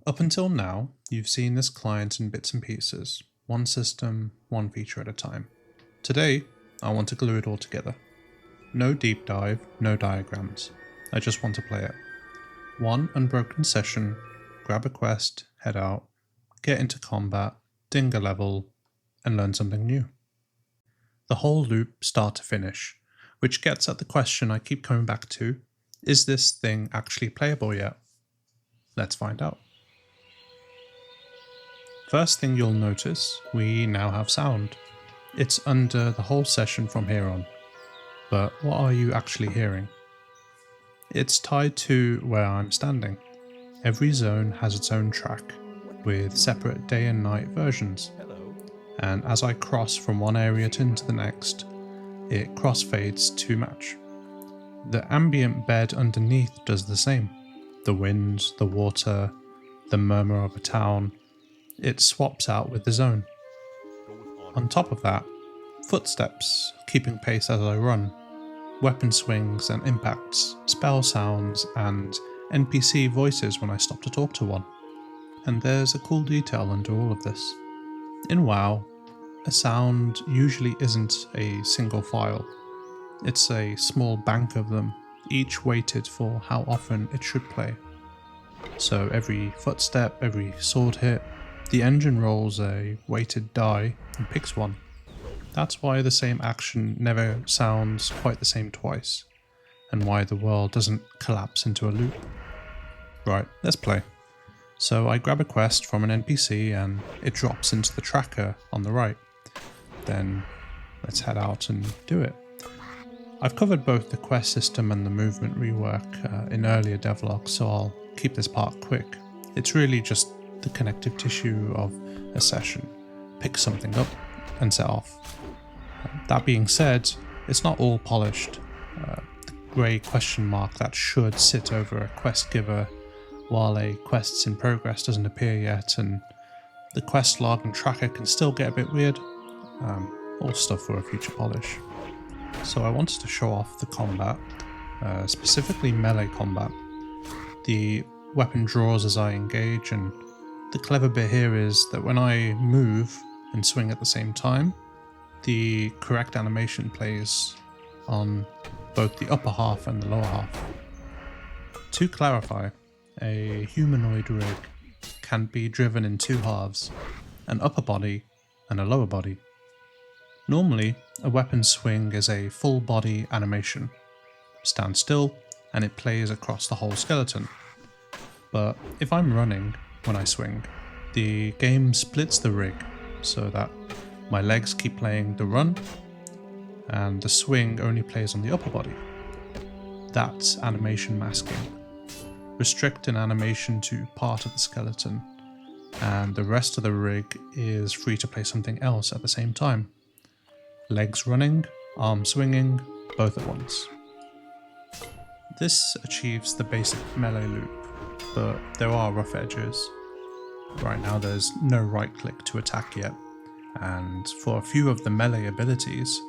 Up until now, you've seen this client in bits and pieces, one system, one feature at a time. Today, I want to glue it all together. No deep dive, no diagrams. I just want to play it. One unbroken session, grab a quest, head out, get into combat, ding a level, and learn something new. The whole loop start to finish, which gets at the question I keep coming back to, is this thing actually playable yet? Let's find out. First thing you'll notice, we now have sound. It's under the whole session from here on. But what are you actually hearing? It's tied to where I'm standing. Every zone has its own track, with separate day and night versions. And as I cross from one area into the next, it crossfades to match. The ambient bed underneath does the same. The wind, the water, the murmur of a town, it swaps out with the zone. On top of that, footsteps, keeping pace as I run, weapon swings and impacts, spell sounds, and NPC voices when I stop to talk to one. And there's a cool detail under all of this. In WoW, a sound usually isn't a single file. It's a small bank of them, each weighted for how often it should play. So every footstep, every sword hit, the engine rolls a weighted die and picks one. That's why the same action never sounds quite the same twice, and why the world doesn't collapse into a loop. Right, let's play. So I grab a quest from an NPC and it drops into the tracker on the right. Then let's head out and do it. I've covered both the quest system and the movement rework in earlier devlogs, so I'll keep this part quick. It's really just the connective tissue of a session. Pick something up and set off. That being said, it's not all polished. The grey question mark that should sit over a quest giver while a quest's in progress doesn't appear yet, and the quest log and tracker can still get a bit weird. All stuff for a future polish. So I wanted to show off the combat, specifically melee combat. The weapon draws as I engage, and the clever bit here is that when I move and swing at the same time, the correct animation plays on both the upper half and the lower half. To clarify, a humanoid rig can be driven in two halves, an upper body and a lower body. Normally, a weapon swing is a full body animation. Stand still and it plays across the whole skeleton. But if I'm running when I swing, the game splits the rig so that my legs keep playing the run and the swing only plays on the upper body. That's animation masking. Restrict an animation to part of the skeleton, and the rest of the rig is free to play something else at the same time. Legs running, arms swinging, both at once. This achieves the basic melee loop, but there are rough edges. Right now there's no right click to attack yet, and for a few of the melee abilities,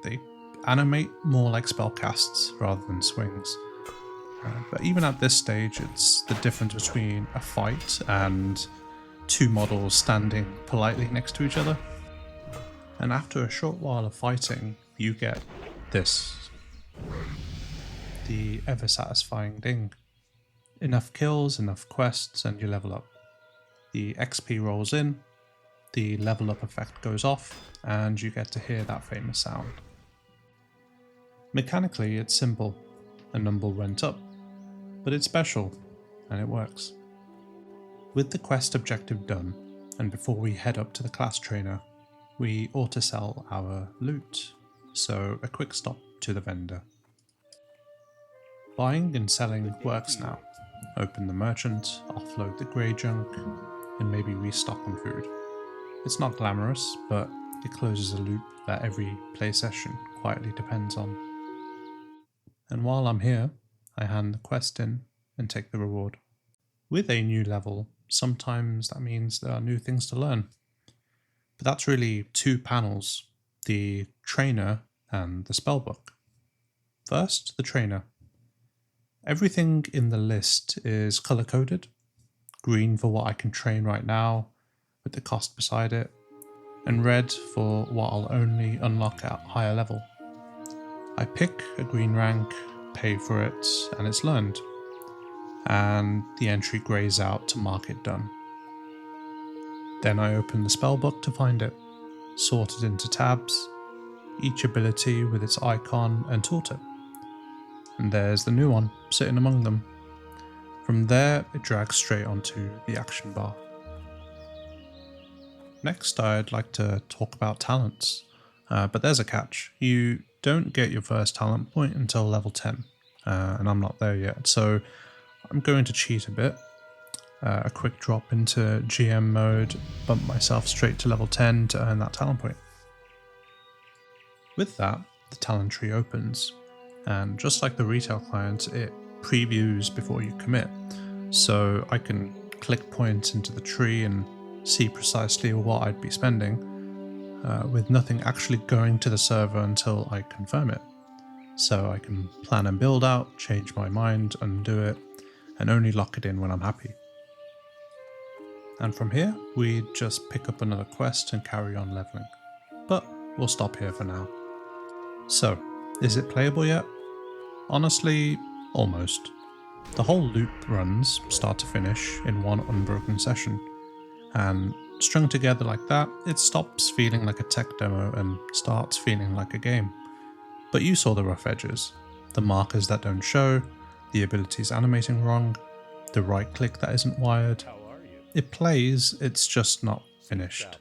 they animate more like spellcasts rather than swings. But even at this stage, it's the difference between a fight and two models standing politely next to each other. And after a short while of fighting, you get this. The ever-satisfying ding. Enough kills, enough quests, and you level up. The XP rolls in, the level up effect goes off, and you get to hear that famous sound. Mechanically, it's simple. A number went up, but it's special, and it works. With the quest objective done, and before we head up to the class trainer, we auto-sell our loot, so a quick stop to the vendor. Buying and selling works now. Open the merchant, offload the grey junk, and maybe restock on food. It's not glamorous, but it closes a loop that every play session quietly depends on. And while I'm here, I hand the quest in and take the reward. With a new level, sometimes that means there are new things to learn. But that's really two panels, the trainer and the spellbook. First, the trainer. Everything in the list is color-coded. green for what I can train right now, with the cost beside it, and red for what I'll only unlock at higher level. I pick a green rank, pay for it, and it's learned, and the entry grays out to mark it done. Then I open the spellbook to find it, sorted into tabs, each ability with its icon and tooltip. And there's the new one, sitting among them. From there, it drags straight onto the action bar. Next, I'd like to talk about talents, but there's a catch. You don't get your first talent point until level 10, and I'm not there yet, so I'm going to cheat a bit. A quick drop into GM mode, bump myself straight to level 10 to earn that talent point. With that, the talent tree opens, and just like the retail client, it previews before you commit, so I can click points into the tree and see precisely what I'd be spending, with nothing actually going to the server until I confirm it. So I can plan and build out, change my mind, undo it, and only lock it in when I'm happy. And from here, we just pick up another quest and carry on leveling. But we'll stop here for now. So, is it playable yet? Honestly, almost. The whole loop runs, start to finish, in one unbroken session. And strung together like that, it stops feeling like a tech demo and starts feeling like a game. But you saw the rough edges, the markers that don't show, the abilities animating wrong, the right click that isn't wired. It plays, it's just not finished.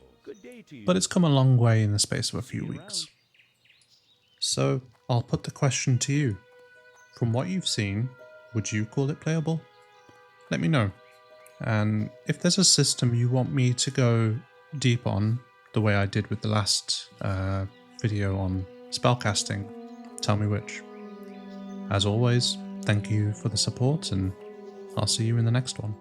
But it's come a long way in the space of a few weeks. So I'll put the question to you. From what you've seen, would you call it playable? Let me know. And if there's a system you want me to go deep on, the way I did with the last video on spellcasting, tell me which. As always, thank you for the support, and I'll see you in the next one.